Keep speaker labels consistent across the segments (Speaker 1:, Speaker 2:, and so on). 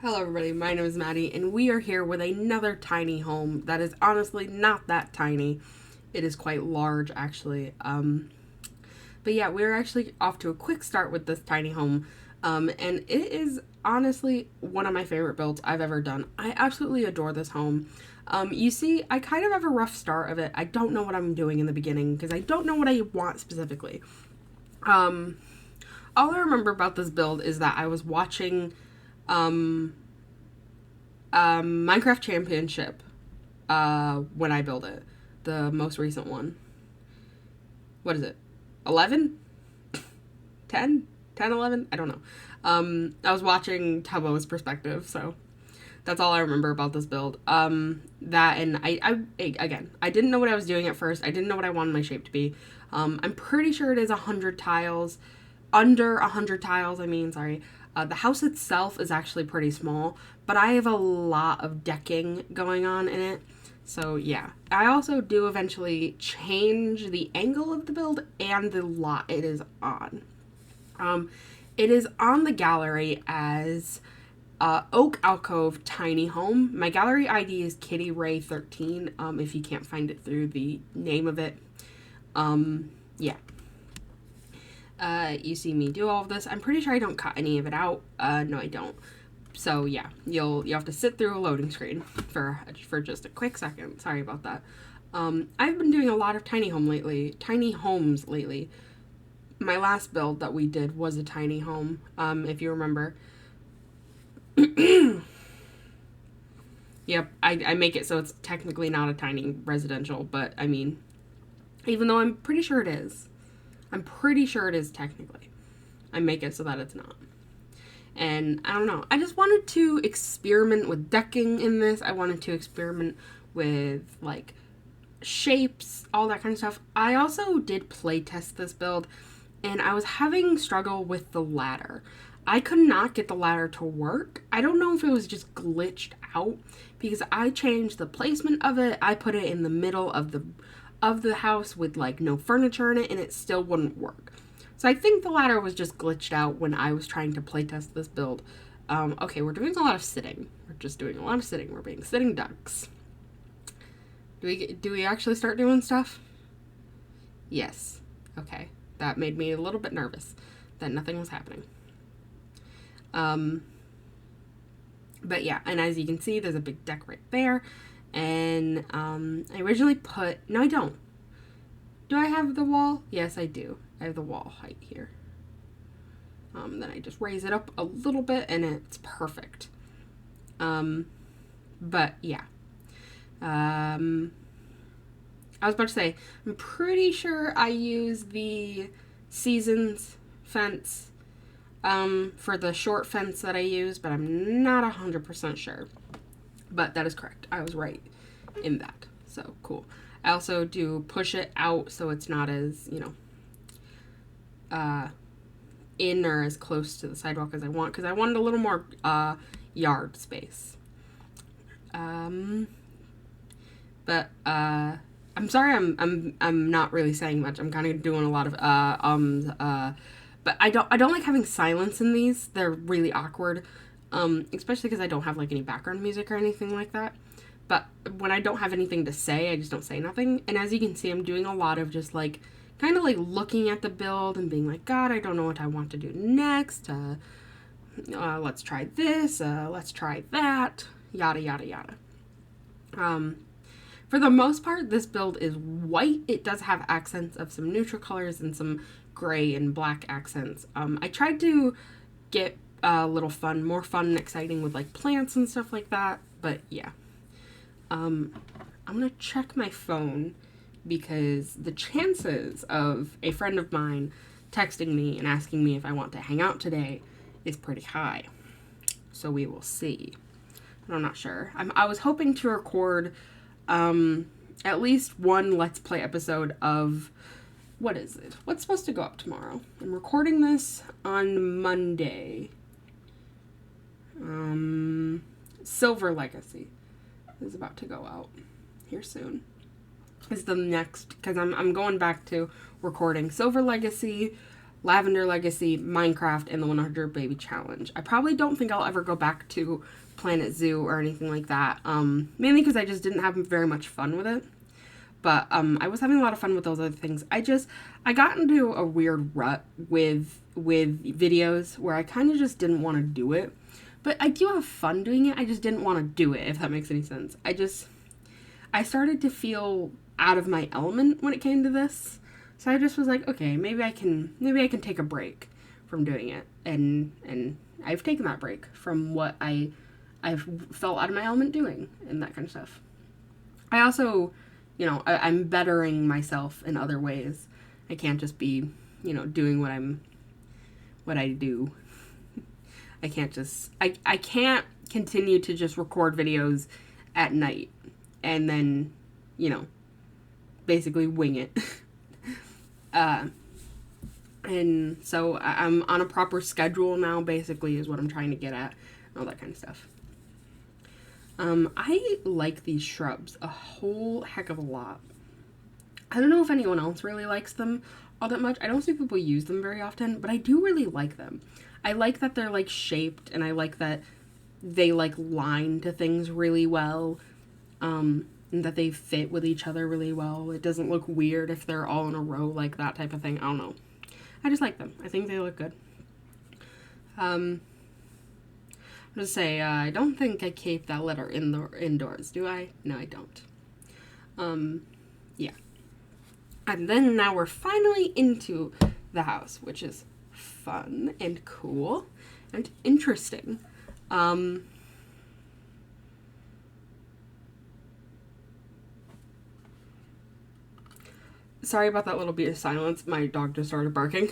Speaker 1: Hello everybody, my name is Maddy, and we are here with another tiny home that is honestly not that tiny. It is quite large, actually. But yeah, we're actually off to a quick start with this tiny home, and it is honestly one of my favorite builds I've ever done. I absolutely adore this home. You see, I kind of have a rough start of it. I don't know what I'm doing in the beginning because I don't know what I want specifically. Um, all I remember about this build is that I was watching um, Minecraft Championship when I build it. The most recent one. What is it? 11? 10? 10, 11? I don't know. I was watching Tubbo's perspective, so that's all I remember about this build. That and again, I didn't know what I was doing at first. I didn't know what I wanted my shape to be. I'm pretty sure it is 100 tiles. Under 100 tiles, I mean, sorry. The house itself is actually pretty small, but I have a lot of decking going on in it. So yeah, I also do eventually change the angle of the build and the lot it is on. It is on the gallery as Oak Alcove Tiny Home. My gallery ID is Kitty Ray 13. If you can't find it through the name of it, yeah. You see me do all of this. I'm pretty sure I don't cut any of it out. No, I don't. So yeah, you'll have to sit through a loading screen for just a quick second. Sorry about that. I've been doing a lot of tiny homes lately. My last build that we did was a tiny home. If you remember. Yep, I make it so it's technically not a tiny residential, but I mean, even though I'm pretty sure it is. I'm pretty sure it is technically. I make it so that it's not. And I don't know. I just wanted to experiment with decking in this. I wanted to experiment with like shapes, all that kind of stuff. I also did play test this build and I was having struggle with the ladder. I could not get the ladder to work. I don't know if it was just glitched out because I changed the placement of it. I put it in the middle of the house with like no furniture in it and it still wouldn't work. So I think the ladder was just glitched out when I was trying to playtest this build. Okay, we're doing a lot of sitting. We're just doing a lot of sitting. We're being sitting ducks. Do we actually start doing stuff? Yes. Okay. That made me a little bit nervous that nothing was happening. But yeah, and as you can see, there's a big deck right there. And I originally put... No, I don't. Do I have the wall? Yes, I do. I have the wall height here. Then I just raise it up a little bit and it's perfect. But yeah. I was about to say, I'm pretty sure I use the seasons fence for the short fence that I use, but I'm not 100% sure. But that is correct. I was right in that. So cool. I also do push it out so it's not as, in or as close to the sidewalk as I want, because I wanted a little more yard space. But I'm sorry I'm not really saying much. I'm kind of doing a lot of but I don't like having silence in these. They're really awkward. Especially because I don't have like any background music or anything like that. But when I don't have anything to say, I just don't say nothing. And as you can see, I'm doing a lot of just like kind of like looking at the build and being like, God, I don't know what I want to do next. Let's try this. Let's try that. Yada, yada, yada. For the most part, this build is white. It does have accents of some neutral colors and some gray and black accents. I tried to get a little more fun and exciting with like plants and stuff like that. But yeah. I'm gonna check my phone because the chances of a friend of mine texting me and asking me if I want to hang out today is pretty high. So we will see. I'm not sure. I was hoping to record at least one Let's Play episode of... What is it? What's supposed to go up tomorrow? I'm recording this on Monday. Silver Legacy is about to go out here soon. Is the next, because I'm going back to recording Silver Legacy, Lavender Legacy, Minecraft, and the 100 Baby Challenge. I probably don't think I'll ever go back to Planet Zoo or anything like that, mainly because I just didn't have very much fun with it. But I was having a lot of fun with those other things. I got into a weird rut with videos where I kind of just didn't want to do it. But I do have fun doing it. I just didn't want to do it, if that makes any sense. I started to feel out of my element when it came to this. So I just was like, okay, maybe I can take a break from doing it. And I've taken that break from what I've felt out of my element doing and that kind of stuff. I also, I'm bettering myself in other ways. I can't just be, doing what I do. I can't continue to just record videos at night and then, basically wing it. And so I'm on a proper schedule now, basically, is what I'm trying to get at, and all that kind of stuff. I like these shrubs a whole heck of a lot. I don't know if anyone else really likes them all that much. I don't see people use them very often, but I do really like them. I like that they're, shaped, and I like that they, line to things really well, and that they fit with each other really well. It doesn't look weird if they're all in a row, that type of thing. I don't know. I just like them. I think they look good. I'm gonna say, I don't think I keep that letter indoors, do I? No, I don't. Yeah. And then now we're finally into the house, which is fun and cool and interesting. Sorry about that little bit of silence. My dog just started barking.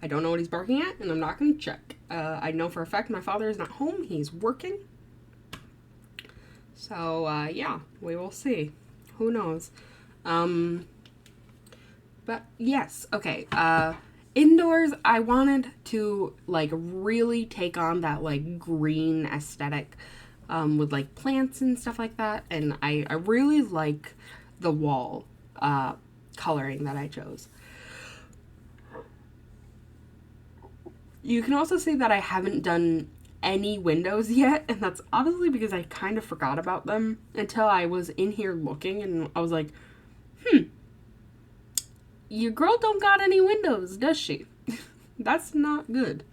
Speaker 1: I don't know what he's barking at, and I'm not going to check. I know for a fact my father is not home. He's working. So, yeah, we will see. Who knows? But, yes, okay. Indoors, I wanted to, really take on that, green aesthetic with, plants and stuff like that. And I really like the wall coloring that I chose. You can also see that I haven't done any windows yet, and that's honestly because I kind of forgot about them until I was in here looking, and I was like, your girl don't got any windows, does she? That's not good.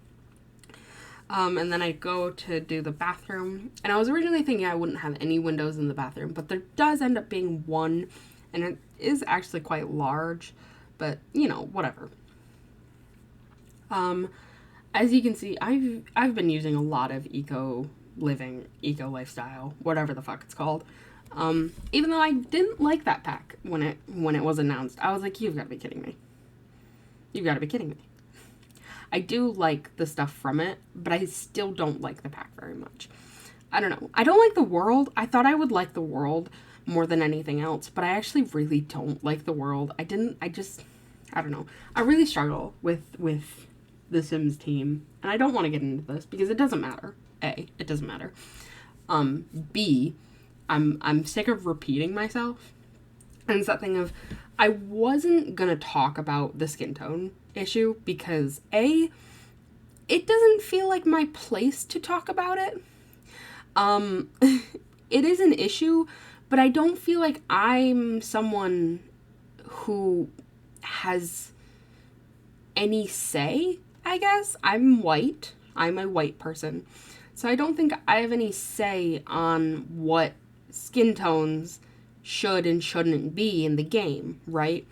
Speaker 1: And then I go to do the bathroom, and I was originally thinking I wouldn't have any windows in the bathroom, but there does end up being one, and it is actually quite large, but, whatever. As you can see, I've been using a lot of eco living, eco lifestyle, whatever the fuck it's called. Even though I didn't like that pack when it was announced. I was like, you've got to be kidding me. You've got to be kidding me. I do like the stuff from it, but I still don't like the pack very much. I don't know. I don't like the world. I thought I would like the world more than anything else, but I actually really don't like the world. I don't know. I really struggle with the Sims team, and I don't want to get into this because it doesn't matter. A, it doesn't matter. B, I'm sick of repeating myself. And it's that thing of, I wasn't gonna talk about the skin tone issue because A, it doesn't feel like my place to talk about it. It is an issue, but I don't feel like I'm someone who has any say, I guess. I'm white. I'm a white person. So I don't think I have any say on what skin tones should and shouldn't be in the game, right?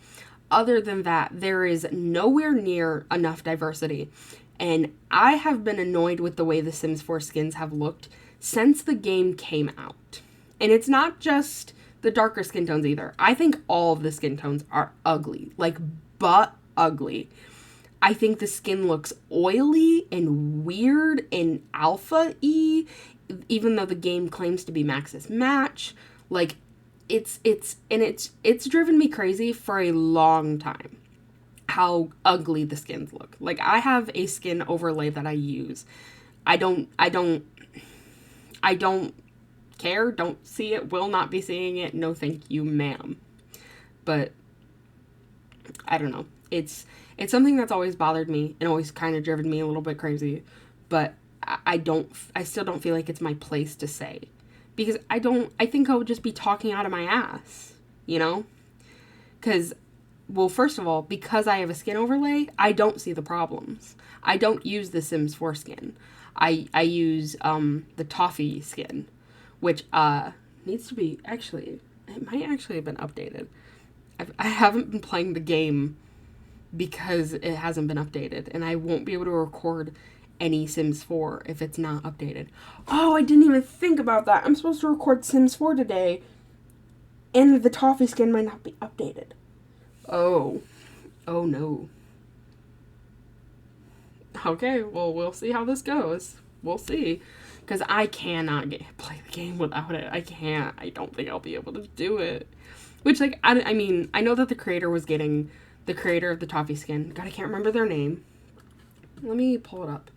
Speaker 1: Other than that, there is nowhere near enough diversity. And I have been annoyed with the way the Sims 4 skins have looked since the game came out. And it's not just the darker skin tones either. I think all of the skin tones are ugly. But ugly. I think the skin looks oily and weird and alpha-y, even though the game claims to be Max's match. It's driven me crazy for a long time how ugly the skins look. I have a skin overlay that I use. I don't care, don't see it, will not be seeing it, no thank you, ma'am. But I don't know. It's It's something that's always bothered me and always kind of driven me a little bit crazy, but I still don't feel like it's my place to say, because I think I would just be talking out of my ass, you know? Because, well, first of all, because I have a skin overlay, I don't see the problems. I don't use the Sims 4 skin. I use the Toffee skin, which needs to be, actually, it might actually have been updated. I haven't been playing the game because it hasn't been updated, and I won't be able to record any Sims 4 if it's not updated. Oh, I didn't even think about that. I'm supposed to record Sims 4 today, and the Toffee skin might not be updated. Oh no. Okay, well, we'll see how this goes. We'll see. Because I cannot play the game without it. I can't. I don't think I'll be able to do it. Which, like, I mean, I know that the creator of the Toffee skin. God, I can't remember their name. Let me pull it up.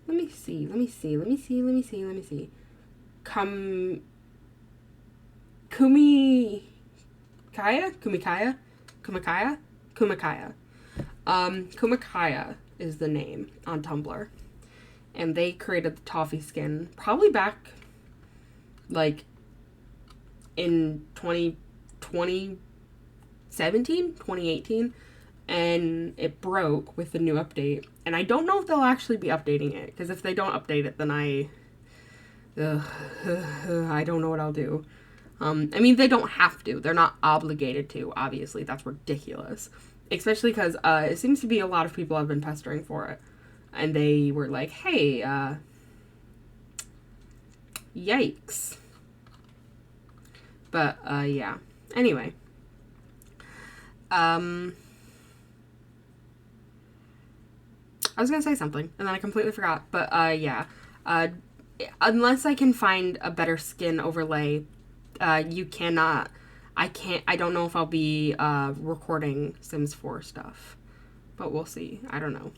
Speaker 1: Let me see. Kumakaya is the name on Tumblr. And they created the Toffee skin probably back, like, in 2018. And it broke with the new update. And I don't know if they'll actually be updating it, because if they don't update it, then I don't know what I'll do. I mean, they don't have to. They're not obligated to, obviously. That's ridiculous. Especially because it seems to be a lot of people have been pestering for it. And they were like, hey, yikes. But, yeah. Anyway. I was going to say something, and then I completely forgot. But, yeah. Unless I can find a better skin overlay, I don't know if I'll be recording Sims 4 stuff. But we'll see. I don't know.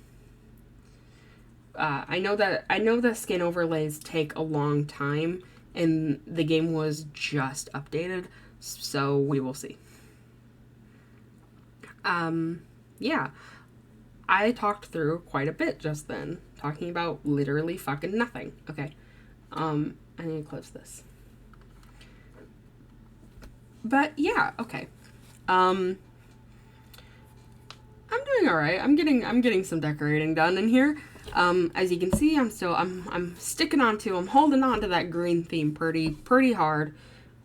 Speaker 1: I know that skin overlays take a long time, and the game was just updated, so we will see. Yeah. I talked through quite a bit just then, talking about literally fucking nothing. Okay. I need to close this. But yeah, okay. I'm doing all right. I'm getting some decorating done in here. As you can see, I'm holding on to that green theme pretty hard.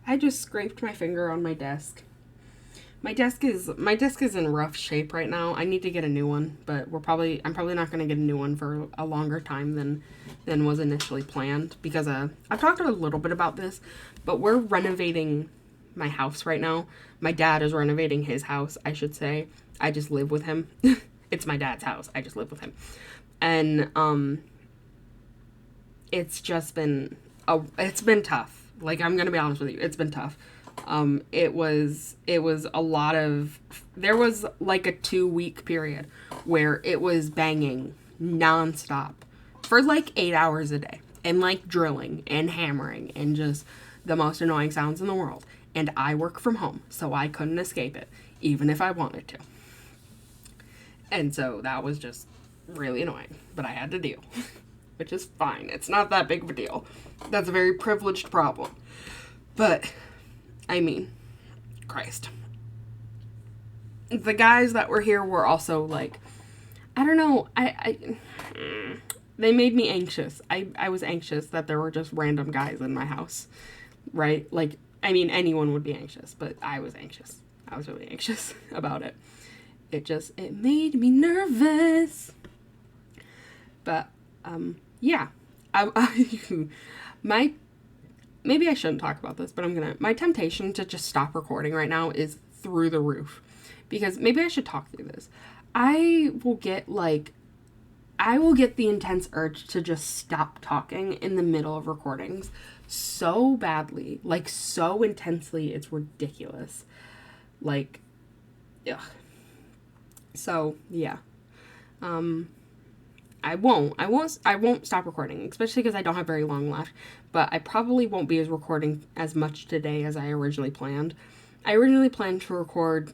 Speaker 1: I just scraped my finger on my desk. My desk is in rough shape right now. I need to get a new one, but I'm probably not going to get a new one for a longer time than was initially planned, because I've talked a little bit about this, but we're renovating my house right now. My dad is renovating his house, I should say. I just live with him. It's my dad's house. I just live with him. And it's been tough. Like, I'm gonna be honest with you, it's been tough. It was a lot of, there was like a 2-week period where it was banging nonstop for like 8 hours a day, and like drilling and hammering and just the most annoying sounds in the world. And I work from home, so I couldn't escape it, even if I wanted to. And so that was just really annoying, but I had to deal, which is fine. It's not that big of a deal. That's a very privileged problem. But, I mean, Christ. The guys that were here were also like, I don't know, they made me anxious. I was anxious that there were just random guys in my house, right? Like, I mean, anyone would be anxious, but I was anxious. I was really anxious about it. It made me nervous. But, yeah. Maybe I shouldn't talk about this, but my temptation to just stop recording right now is through the roof. Because maybe I should talk through this. I will get the intense urge to just stop talking in the middle of recordings so badly, like so intensely, it's ridiculous. Like, ugh. So, yeah. I won't stop recording, especially because I don't have very long left, but I probably won't be recording as much today as I originally planned. I originally planned to record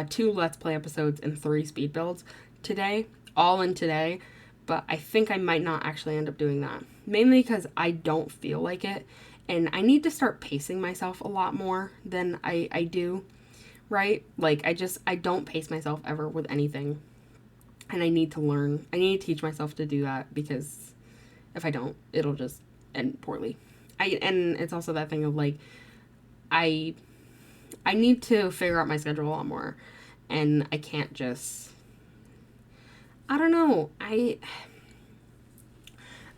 Speaker 1: 2 Let's Play episodes and 3 speed builds today, all in today, but I think I might not actually end up doing that. Mainly because I don't feel like it, and I need to start pacing myself a lot more than I do, right? Like, I don't pace myself ever with anything, and I need to teach myself to do that, because if I don't, it'll just end poorly. And it's also that thing of, like, I need to figure out my schedule a lot more, and I can't just, I don't know, I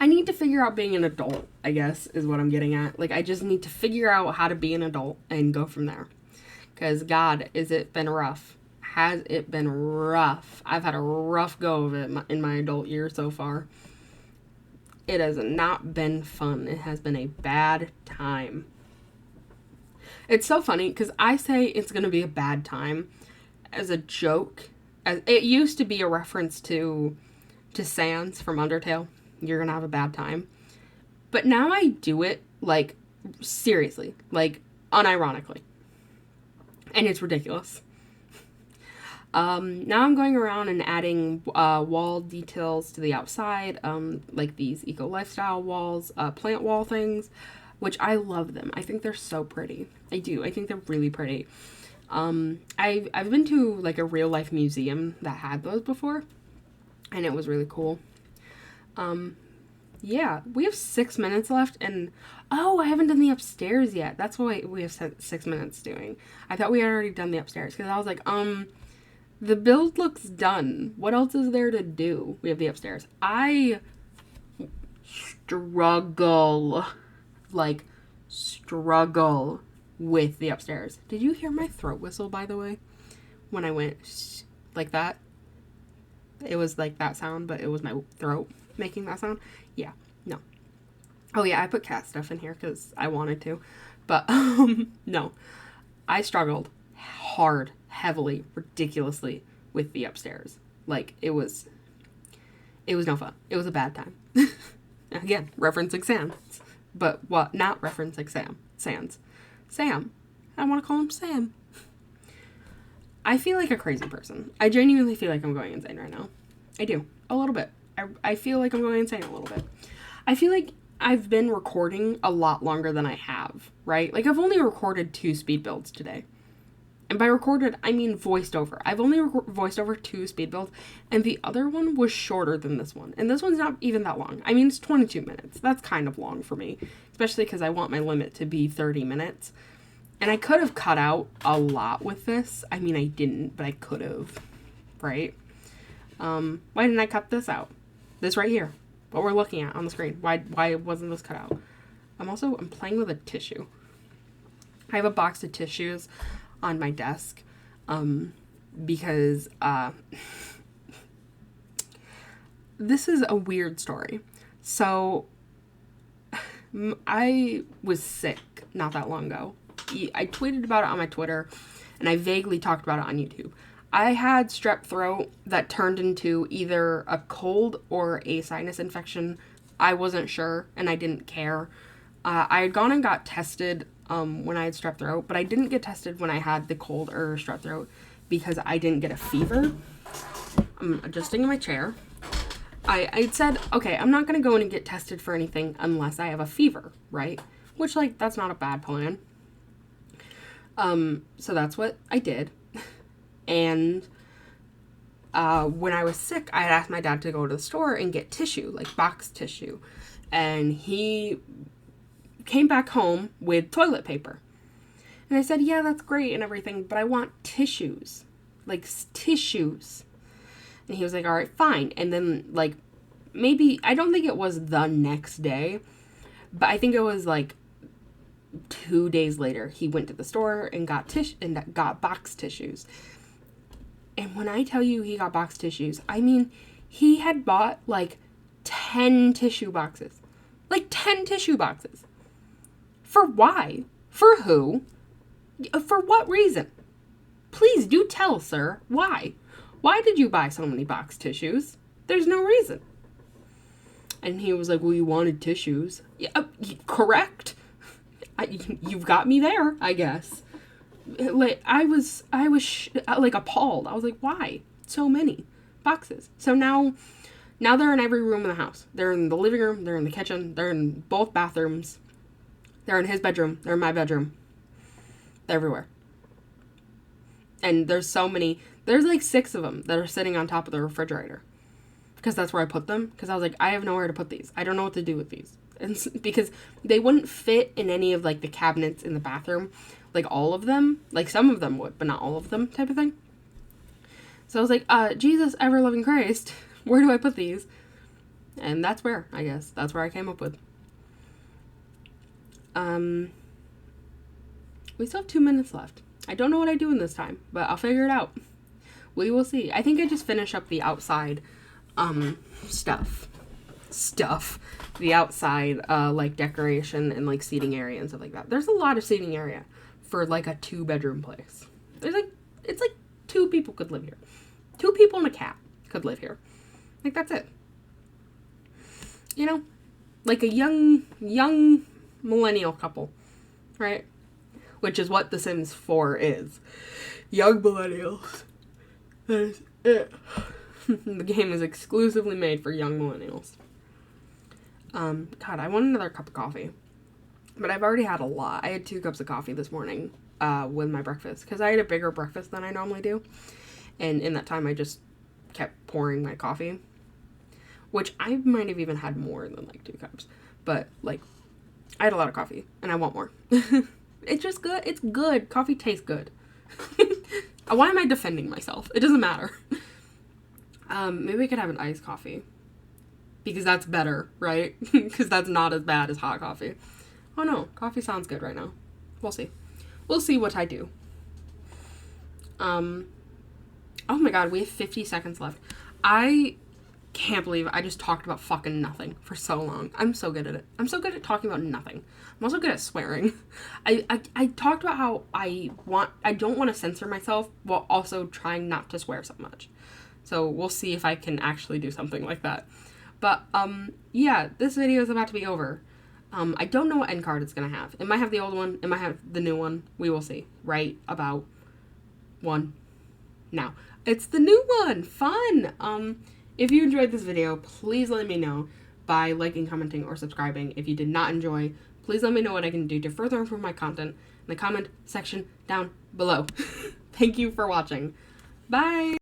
Speaker 1: need to figure out being an adult, I guess, is what I'm getting at. Like, I just need to figure out how to be an adult and go from there. Because, God, has it been rough? Has it been rough? I've had a rough go of it in my adult years so far. It has not been fun. It has been a bad time. It's so funny, because I say it's going to be a bad time as a joke. It used to be a reference to Sans from Undertale. You're gonna have a bad time. But now I do it, like, seriously, like, unironically. And it's ridiculous. Now I'm going around and adding wall details to the outside, like these eco lifestyle walls, plant wall things, which I love them. I think they're so pretty. I do. I think they're really pretty. I've been to, like, a real life museum that had those before, and it was really cool. Yeah, we have 6 minutes left, and, oh, I haven't done the upstairs yet. That's what we have 6 minutes doing. I thought we had already done the upstairs, because I was like, the build looks done. What else is there to do? We have the upstairs. I struggle with the upstairs. Did you hear my throat whistle, by the way? When I went like that? It was like that sound, but it was my throat making that sound. Yeah, no. Oh yeah, I put cat stuff in here because I wanted to. But, no. I struggled hard, heavily, ridiculously with the upstairs. Like, it was no fun. It was a bad time. Again, referencing Sans. But what? Not referencing Sans. Sam. I want to call him Sam. I feel like a crazy person. I genuinely feel like I'm going insane right now. I do. A little bit. I feel like I'm going insane a little bit. I feel like I've been recording a lot longer than I have, right? Like, I've only recorded 2 speed builds today. And by recorded, I mean voiced over. I've only voiced over 2 speed builds, and the other one was shorter than this one. And this one's not even that long. I mean, it's 22 minutes. That's kind of long for me, especially because I want my limit to be 30 minutes. And I could have cut out a lot with this. I mean, I didn't, but I could have, right? Why didn't I cut this out? This right here, what we're looking at on the screen. Why wasn't this cut out? I'm playing with a tissue. I have a box of tissues on my desk, because, this is a weird story. So, I was sick not that long ago. I tweeted about it on my Twitter, and I vaguely talked about it on YouTube. I had strep throat that turned into either a cold or a sinus infection. I wasn't sure, and I didn't care. I had gone and got tested when I had strep throat, but I didn't get tested when I had the cold or strep throat because I didn't get a fever. I'm adjusting in my chair. I said, okay, I'm not going to go in and get tested for anything unless I have a fever, right? Which, like, that's not a bad plan. So that's what I did. And when I was sick, I had asked my dad to go to the store and get tissue, like box tissue. And he came back home with toilet paper. And I said, yeah, that's great and everything, but I want tissues. Like, tissues. And he was like, all right, fine. And then, like, maybe, I don't think it was the next day, but I think it was, like, 2 days later, he went to the store and got box tissues. And when I tell you he got box tissues, I mean, he had bought, like, 10 tissue boxes. Like, 10 tissue boxes. For why? For who? For what reason? Please do tell, sir. Why? Why did you buy so many box tissues? There's no reason. And he was like, well, you wanted tissues. Yeah, correct. You've got me there, I guess. Like, I was like, appalled. I was like, why? So many. boxes. So now they're in every room in the house. They're in the living room, they're in the kitchen, they're in both bathrooms. They're in his bedroom, they're in my bedroom. They're everywhere. And there's so many, there's like 6 of them that are sitting on top of the refrigerator. Because that's where I put them. Because I was like, I have nowhere to put these. I don't know what to do with these. And because they wouldn't fit in any of like the cabinets in the bathroom. Like all of them. Like some of them would, but not all of them type of thing. So I was like, Jesus, ever-loving Christ, where do I put these? And that's where, I guess. That's where I came up with. We still have 2 minutes left. I don't know what I do in this time, but I'll figure it out. We will see. I think I just finish up the outside, stuff. The outside, like, decoration and, like, seating area and stuff like that. There's a lot of seating area for, like, a 2-bedroom place. It's like 2 people could live here. 2 people and a cat could live here. Like, that's it. You know? Like a young millennial couple. Right? Which is what The Sims 4 is. Young millennials. That is it. The game is exclusively made for young millennials. God, I want another cup of coffee. But I've already had a lot. I had 2 cups of coffee this morning with my breakfast. Because I had a bigger breakfast than I normally do. And in that time, I just kept pouring my coffee. Which I might have even had more than, like, 2 cups. But, like, I had a lot of coffee. And I want more. It's just good. It's good. Coffee tastes good. Why am I defending myself? It doesn't matter. Maybe we could have an iced coffee. Because that's better, right? Because that's not as bad as hot coffee. Oh no, coffee sounds good right now. We'll see. We'll see what I do. Oh my god, we have 50 seconds left. I can't believe I just talked about fucking nothing for so long. I'm so good at it. I'm so good at talking about nothing. I'm also good at swearing. I talked about how I don't want to censor myself while also trying not to swear so much. So we'll see if I can actually do something like that. But, yeah, this video is about to be over. I don't know what end card it's going to have. It might have the old one. It might have the new one. We will see. Right about 1 now. It's the new one. Fun. If you enjoyed this video, please let me know by liking, commenting, or subscribing. If you did not enjoy, please let me know what I can do to further improve my content in the comment section down below. Thank you for watching. Bye!